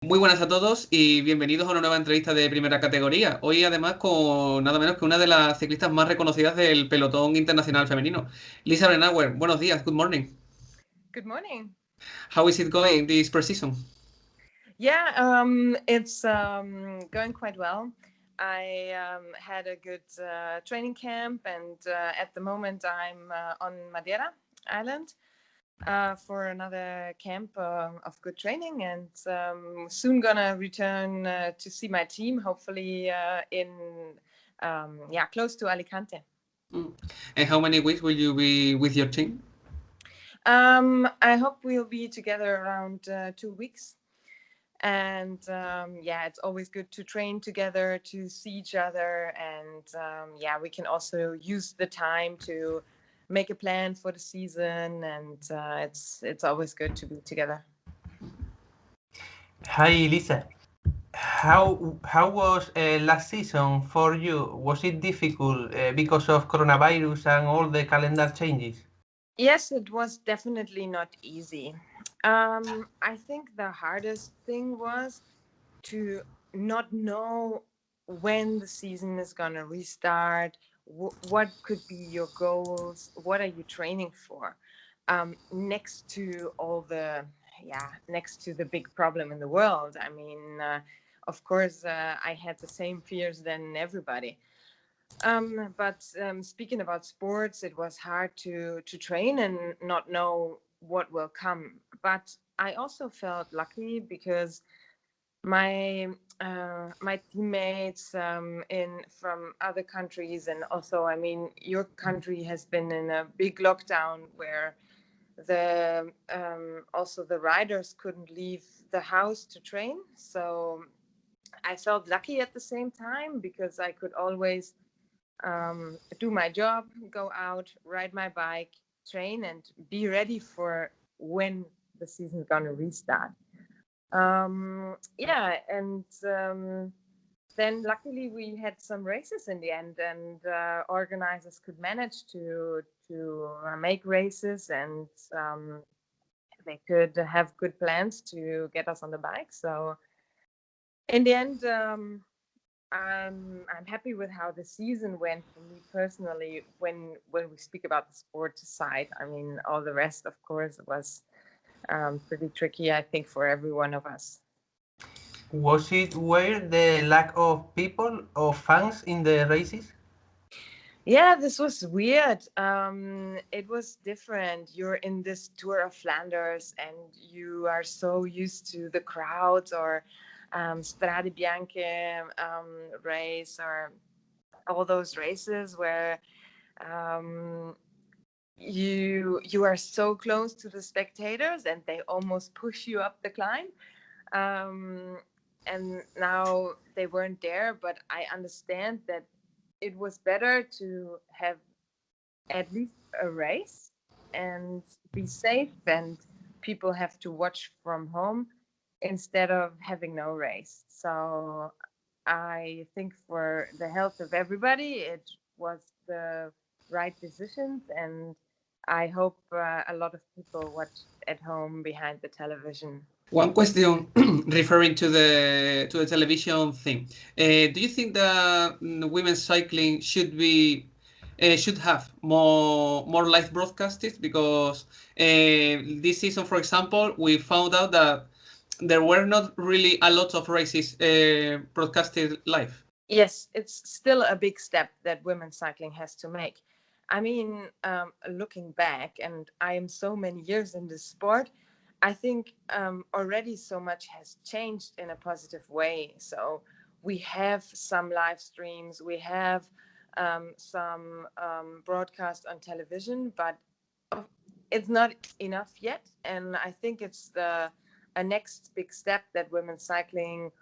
Muy buenas a todos y bienvenidos a una nueva entrevista de primera categoría. Hoy además con nada menos que una de las ciclistas más reconocidas del pelotón internacional femenino, Lisa Brennauer. Buenos días, good morning. Good morning. How is it going this pre-season? Yeah, it's going quite well. I had a good training camp, and at the moment I'm on Madeira Island for another camp of good training, and soon gonna return to see my team. Hopefully in close to Alicante. And how many weeks will you be with your team? I hope we'll be together around 2 weeks. And it's always good to train together, to see each other, and we can also use the time to make a plan for the season, and it's always good to be together. Hi Lisa, how was last season for you? Was it difficult because of coronavirus and all the calendar changes? Yes, it was definitely not easy. I think the hardest thing was to not know when the season is going to restart. What could be your goals? What are you training for? Next to all the next to the big problem in the world. I mean, of course, I had the same fears than everybody. But speaking about sports, it was hard to train and not know what will come. But I also felt lucky because my teammates in from other countries, and also, I mean, your country has been in a big lockdown where the also the riders couldn't leave the house to train. So I felt lucky at the same time because I could always do my job, go out, ride my bike, train, and be ready for when the season's gonna restart. And then luckily we had some races in the end, and organizers could manage to make races, and they could have good plans to get us on the bike. So in the end, I'm happy with how the season went for me personally. When we speak about the sports side, I mean, all the rest, of course, was pretty tricky, I think, for every one of us. Was it weird the lack of people or fans in the races? Yeah, this was weird. It was different. You're in this Tour of Flanders and you are so used to the crowds, or Strade Bianche race, or all those races where um, you are so close to the spectators and they almost push you up the climb. Um, and now they weren't there, but I understand that it was better to have at least a race and be safe, and people have to watch from home instead of having no race. So I think for the health of everybody, it was the right decisions, and I hope a lot of people watch at home behind the television. One question referring to the television thing. Do you think that women's cycling should have more live broadcasts? Because this season, for example, we found out that there were not really a lot of races broadcasted live. Yes, it's still a big step that women's cycling has to make. I mean, looking back, and I am so many years in this sport, I think already so much has changed in a positive way. So we have some live streams, we have some broadcast on television, but it's not enough yet. And I think it's a next big step that women's cycling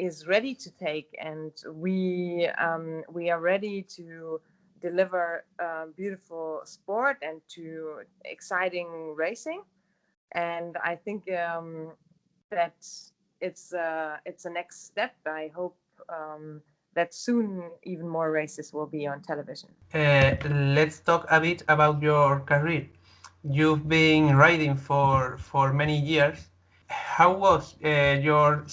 is ready to take, and we are ready to deliver beautiful sport and to exciting racing. And I think that it's a next step. I hope that soon even more races will be on television. Let's talk a bit about your career. You've been riding for many years. how was your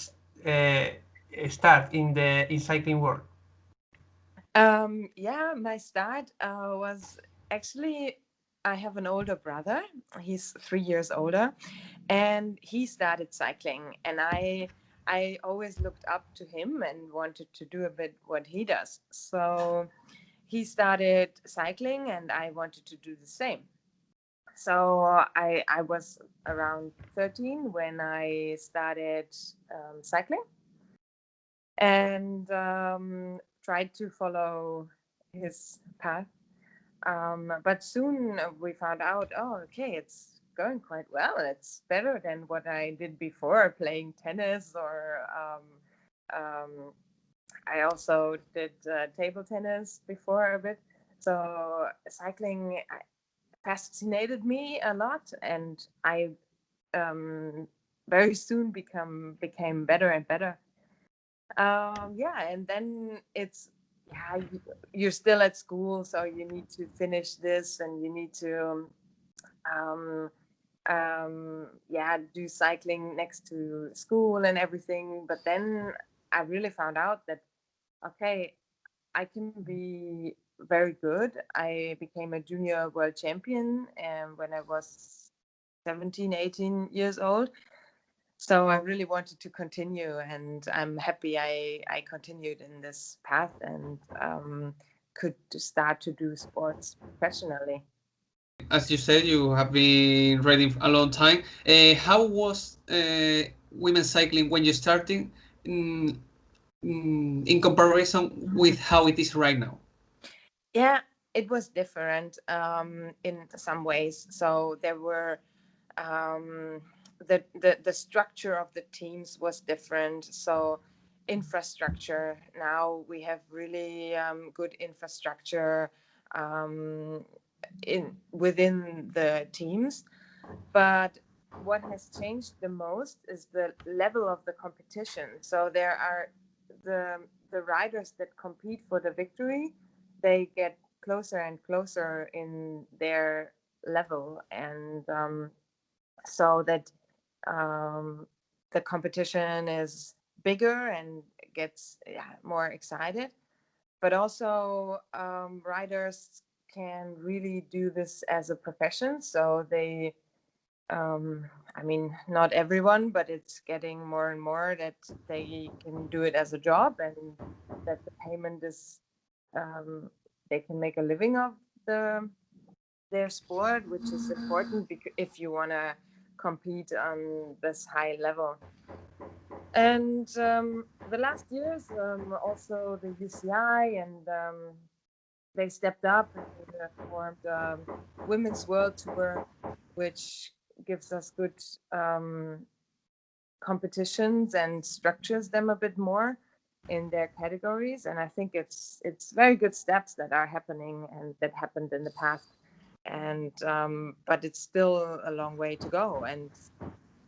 start in cycling world? Yeah, my start was actually, I have an older brother. He's 3 years older, and he started cycling, and I always looked up to him and wanted to do a bit what he does. So he started cycling, and I wanted to do the same. So I was around 13 when I started cycling, and tried to follow his path. But soon we found out, oh, okay, it's going quite well. It's better than what I did before, playing tennis, or I also did table tennis before a bit. So cycling fascinated me a lot, and I very soon became better and better. Yeah, and then it's, yeah, you're still at school, so you need to finish this, and you need to um, yeah, do cycling next to school and everything. But then I really found out that, okay, I can be very good. I became a junior world champion when I was 17, 18 years old. So I really wanted to continue, and I'm happy I continued in this path, and could start to do sports professionally. As you said, you have been riding a long time. How was women's cycling when you started, mm, in comparison with how it is right now? Yeah, it was different in some ways. So there were um, the structure of the teams was different. So infrastructure, now we have really good infrastructure um, in within the teams. But what has changed the most is the level of the competition. So there are the riders that compete for the victory, they get closer and closer in their level, and so that um, the competition is bigger and gets, yeah, more excited. But also riders can really do this as a profession, so they I mean, not everyone, but it's getting more and more that they can do it as a job, and that the payment is, um, they can make a living of their sport, which is important because if you want to compete on this high level. And the last years, also the UCI, and they stepped up and formed Women's World Tour, which gives us good competitions and structures them a bit more in their categories. And I think it's very good steps that are happening and that happened in the past. And but it's still a long way to go, and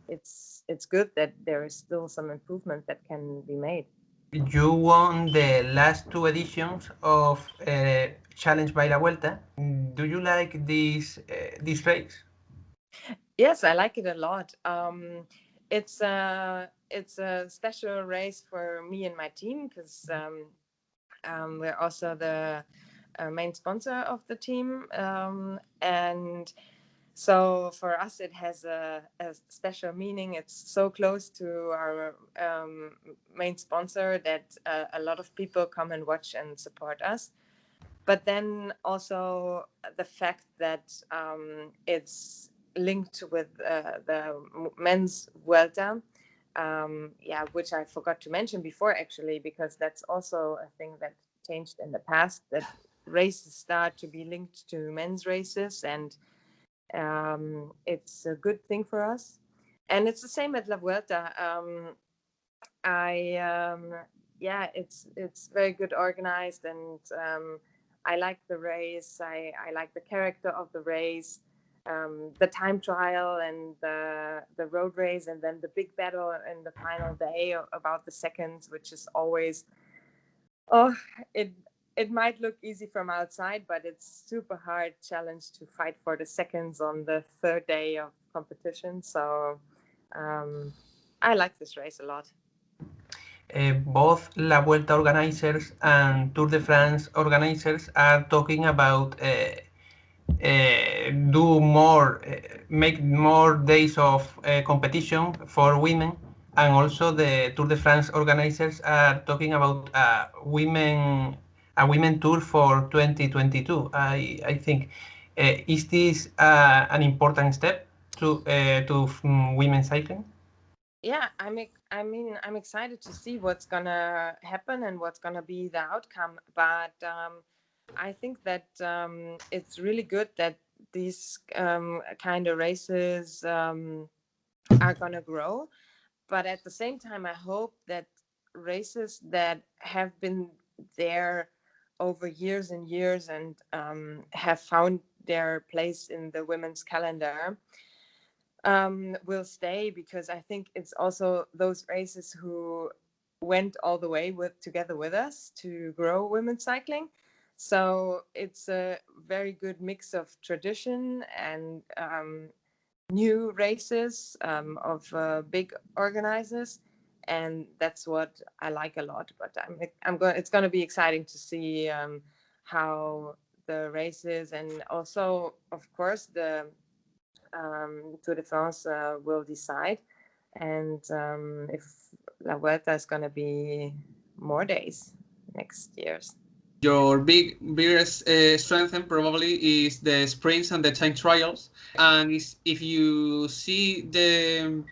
it's good that there is still some improvement that can be made. You won the last two editions of Challenge by la Vuelta. Do you like this race? Yes, I like it a lot. It's a special race for me and my team because we're also the main sponsor of the team, and so for us it has a special meaning. It's so close to our main sponsor that a lot of people come and watch and support us. But then also the fact that it's linked with the men's Vuelta, yeah, which I forgot to mention before actually, because that's also a thing that changed in the past, that races start to be linked to men's races, and it's a good thing for us. And it's the same at La Vuelta. I Yeah, it's very good organized, and I like the race. I like the character of the race, the time trial, and the road race, and then the big battle in the final day about the seconds, which is always, oh, it it might look easy from outside, but it's super hard challenge to fight for the seconds on the third day of competition. So I like this race a lot. Both La Vuelta organizers and Tour de France organizers are talking about make more days of competition for women, and also the Tour de France organizers are talking about a women tour for 2022. I think is this an important step to women cycling? Yeah, I'm excited to see what's gonna happen and what's gonna be the outcome. But I think that it's really good that these kind of races are gonna grow. But at the same time, I hope that races that have been there over years and years and have found their place in the women's calendar will stay, because I think it's also those races who went all the way together with us to grow women's cycling. So it's a very good mix of tradition and new races of big organizers, and that's what I like a lot. But it's going to be exciting to see how the races, and also of course the Tour de France will decide, and if La Vuelta is going to be more days next year's. Your biggest strength probably is the sprints and the time trials. And if you see the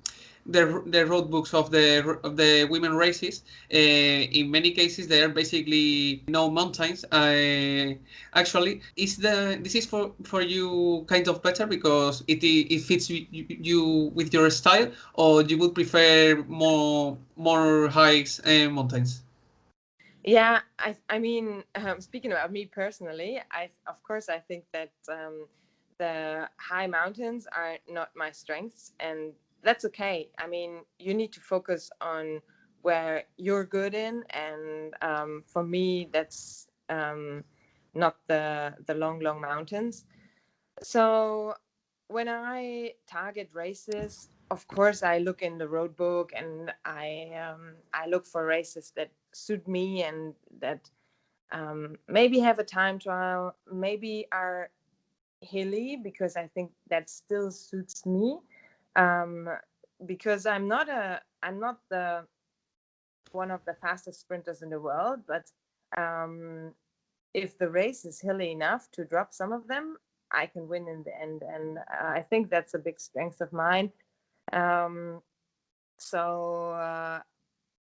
road books of the women races, in many cases they are basically no mountains. Actually, this is for you kind of better because it fits you with your style, or you would prefer more hikes and mountains? Yeah, I mean, speaking about me personally, of course I think that the high mountains are not my strengths, and that's okay. I mean, you need to focus on where you're good in, and for me, that's not the long mountains. So when I target races, of course I look in the road book, and I look for races that suit me and that maybe have a time trial, maybe are hilly, because I think that still suits me. Um, because I'm not the one of the fastest sprinters in the world, but um, if the race is hilly enough to drop some of them, I can win in the end. And I think that's a big strength of mine. Um, so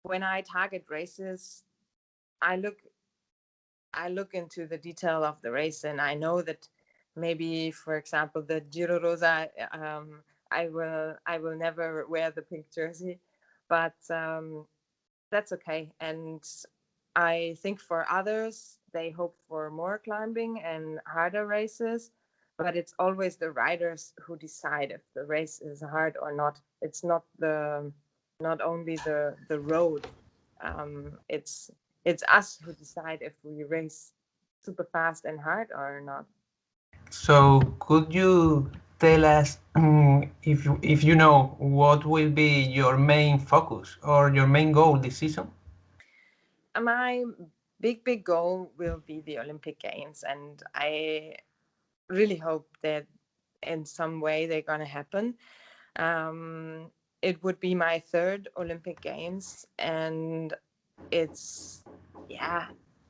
when I target races, I look I look into the detail of the race, and I know that maybe, for example, the Giro Rosa, I will never wear the pink jersey, but that's okay. And I think for others, they hope for more climbing and harder races, but it's always the riders who decide if the race is hard or not. It's not only the road. It's us who decide if we race super fast and hard or not. So could you tell us if you know what will be your main focus or your main goal this season? My big goal will be the Olympic Games, and I really hope that in some way they're going to happen. It would be my third Olympic Games, and it's, yeah,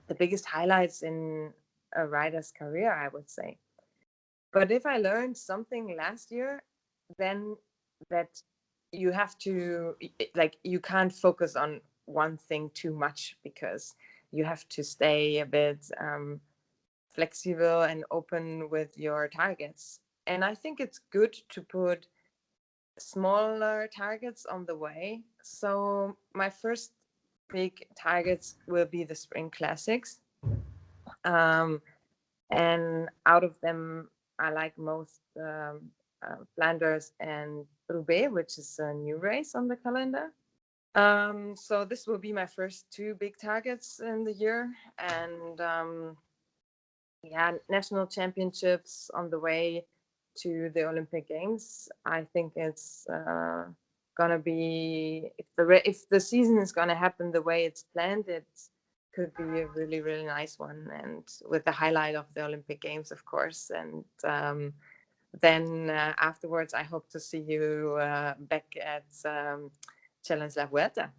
the biggest highlights in a rider's career, I would say. But if I learned something last year, then that you have to, like, you can't focus on one thing too much, because you have to stay a bit flexible and open with your targets. And I think it's good to put smaller targets on the way. So my first big targets will be the Spring Classics. Um, and out of them, I like most Flanders and Roubaix, which is a new race on the calendar. So this will be my first two big targets in the year, and yeah, national championships on the way to the Olympic Games. I think it's gonna be, if the season is gonna happen the way it's planned, it could be a really, really nice one, and with the highlight of the Olympic Games, of course. And then afterwards, I hope to see you back at Challenge La Vuelta.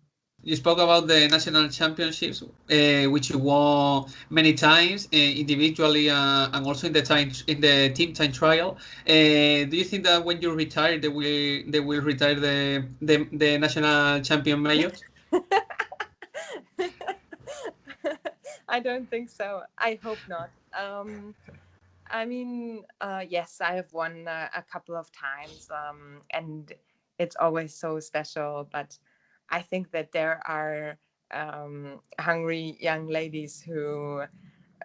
You spoke about the national championships, which you won many times, individually and also in the team time trial. Do you think that when you retire, they will retire the national champion majors? I don't think so. I hope not. I mean, yes, I have won a couple of times, and it's always so special. But I think that there are hungry young ladies who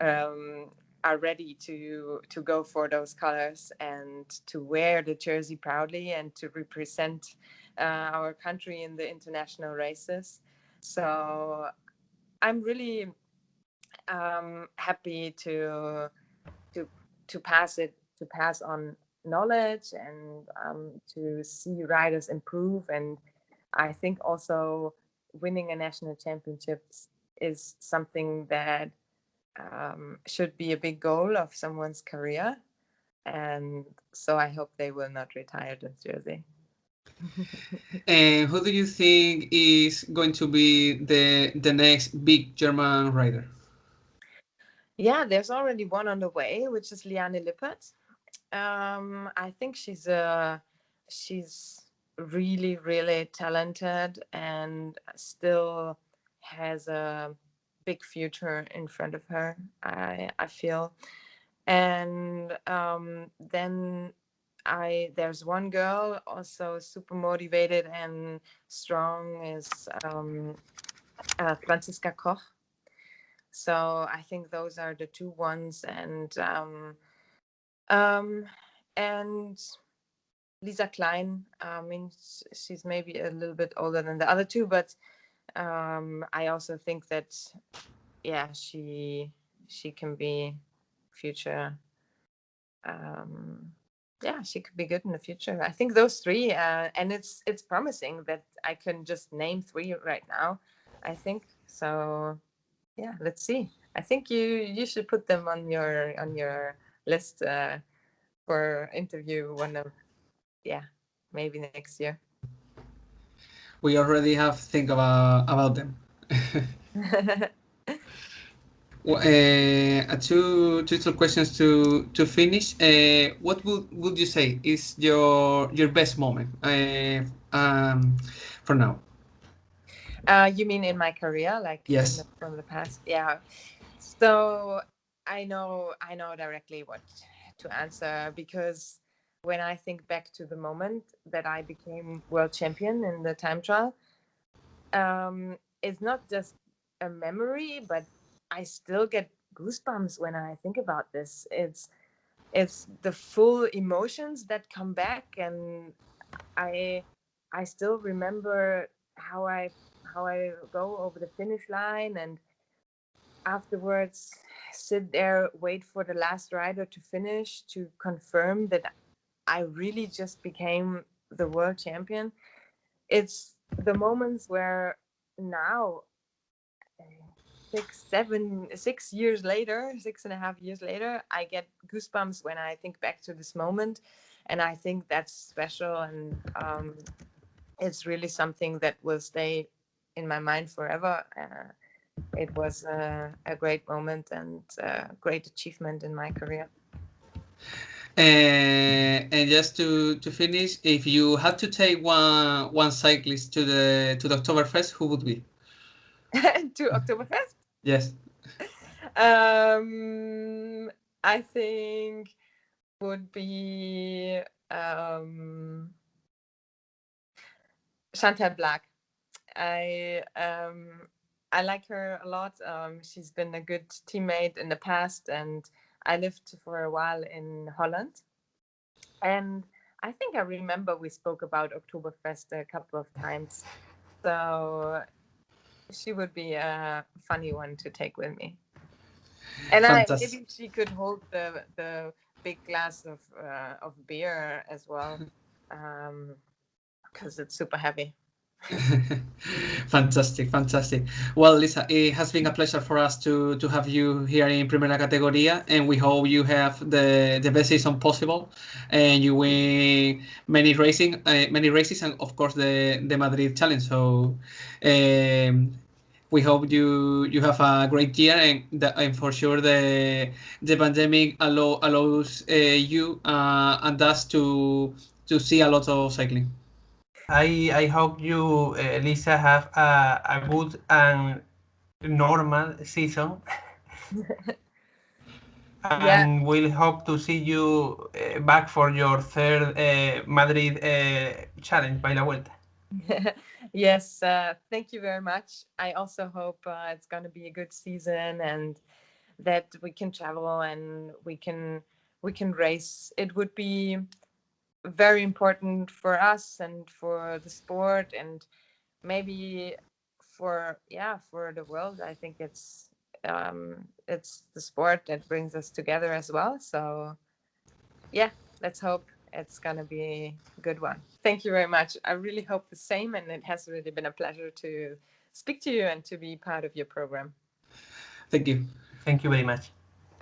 are ready to go for those colors and to wear the jersey proudly and to represent our country in the international races. So I'm really happy to to pass on knowledge and to see riders improve. And I think also winning a national championship is something that should be a big goal of someone's career. And so I hope they will not retire this jersey. And who do you think is going to be the next big German rider? Yeah, there's already one on the way, which is Liane Lippert. I think she's really, really talented and still has a big future in front of her, I feel. And then there's one girl also super motivated and strong, is Franziska Koch. So I think those are the two ones. And Lisa Klein, I mean, she's maybe a little bit older than the other two, but I also think that, yeah, she can be future. Yeah, she could be good in the future. I think those three, and it's promising that I can just name three right now. I think so. Yeah, let's see. I think you should put them on your list for interview one of, yeah, maybe next year. We already have think about them. Well, two questions to finish. What would you say is your best moment for now? You mean in my career, like Yes. from the past? Yeah. So I know directly what to answer, because when I think back to the moment that I became world champion in the time trial, it's not just a memory, but I still get goosebumps when I think about this. It's the full emotions that come back, and I I still remember how I go over the finish line, and afterwards sit there, wait for the last rider to finish to confirm that I really just became the world champion. It's the moments where now, 6 years later, 6.5 years later, I get goosebumps when I think back to this moment. And I think that's special. And it's really something that will stay in my mind forever. It was a great moment and a great achievement in my career. And just to finish, if you had to take one cyclist to the Oktoberfest, who would be? To Oktoberfest? Yes. I think would be Chantal Black. I I like her a lot. She's been a good teammate in the past, and I lived for a while in Holland. And I think I remember we spoke about Oktoberfest a couple of times. So she would be a funny one to take with me. And Fantastic. maybe she could hold the big glass of beer as well. Um, because it's super heavy. Fantastic, fantastic. Well, Lisa, it has been a pleasure for us to have you here in Primera Categoría, and we hope you have the best season possible, and you win many races, and of course the Madrid Challenge. So, we hope you have a great year, and for sure the pandemic allows you and us to see a lot of cycling. I hope you, Lisa, have a good and normal season, Yeah. and we'll hope to see you back for your third Madrid challenge by la Vuelta. Yes, thank you very much. I also hope it's going to be a good season and that we can travel and we can race. It would be very important for us and for the sport and maybe for the world. I think it's the sport that brings us together as well. So yeah, let's hope it's gonna be a good one. Thank you very much. I really hope the same, and it has really been a pleasure to speak to you and to be part of your program. Thank you. Thank you very much.